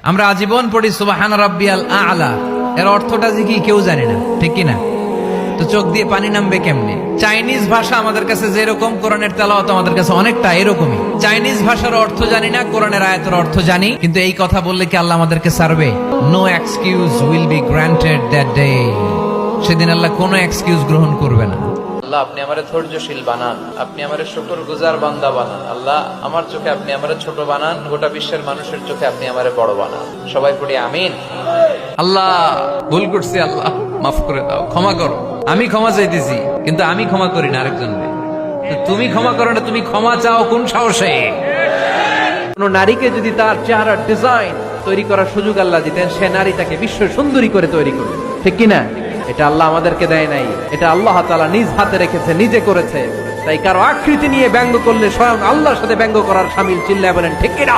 আমরা আজীবন পড়ি সুবহান রাব্বিয়াল আ'লা, এর অর্থটা কি কেউ জানে না, ঠিক কি না? তো চোখ দিয়ে পানি নামবে কেমনে? চাইনিজ ভাষা আমাদের কাছে যেরকম, কোরআনের তেলাওয়াত আমাদের কাছে অনেকটা এরকমই। চাইনিজ ভাষার অর্থ জানি না, কোরআনের আয়াতের অর্থ জানি, কিন্তু এই কথা বললে কি আল্লাহ আমাদেরকে ছাড়বে? No excuse will be granted that day. সেদিন আল্লাহ কোনো এক্সকিউজ গ্রহণ করবে না। আল্লাহ আপনি আমারে ধৈর্যশীল বানান, আপনি আমারে শুকরগুজার বান্দা বানান। আল্লাহ আমার চোখে আপনি আমারে ছোট বানান, গোটা বিশ্বের মানুষের চোখে আপনি আমারে বড় বানান। সবাই পড়ি আমিন। আল্লাহ ভুল করছি, আল্লাহ মাফ করে দাও, ক্ষমা করো। আমি ক্ষমা চাইতেছি, কিন্তু আমি ক্ষমা করি না আরেকজনকে। তুমি ক্ষমা করো না, তুমি ক্ষমা চাও কোন সাহসে? কোন নারীকে যদি তার চেহারার ডিজাইন তৈরি করার সুযোগ আল্লাহ দিতেন, সে নারীটাকে বিশ্ব সুন্দরী করে তৈরি করবে, ঠিক কিনা? এটা আল্লাহ আমাদেরকে দেয় নাই, এটা আল্লাহ তাআলা নিজ হাতে রেখেছে, নিজে করেছে। তাই কারো আকৃতি নিয়ে ব্যঙ্গ করলে স্বয়ং আল্লাহর সাথে ব্যঙ্গ করার শামিল। চিল্লায় বলেন ঠিক কিনা?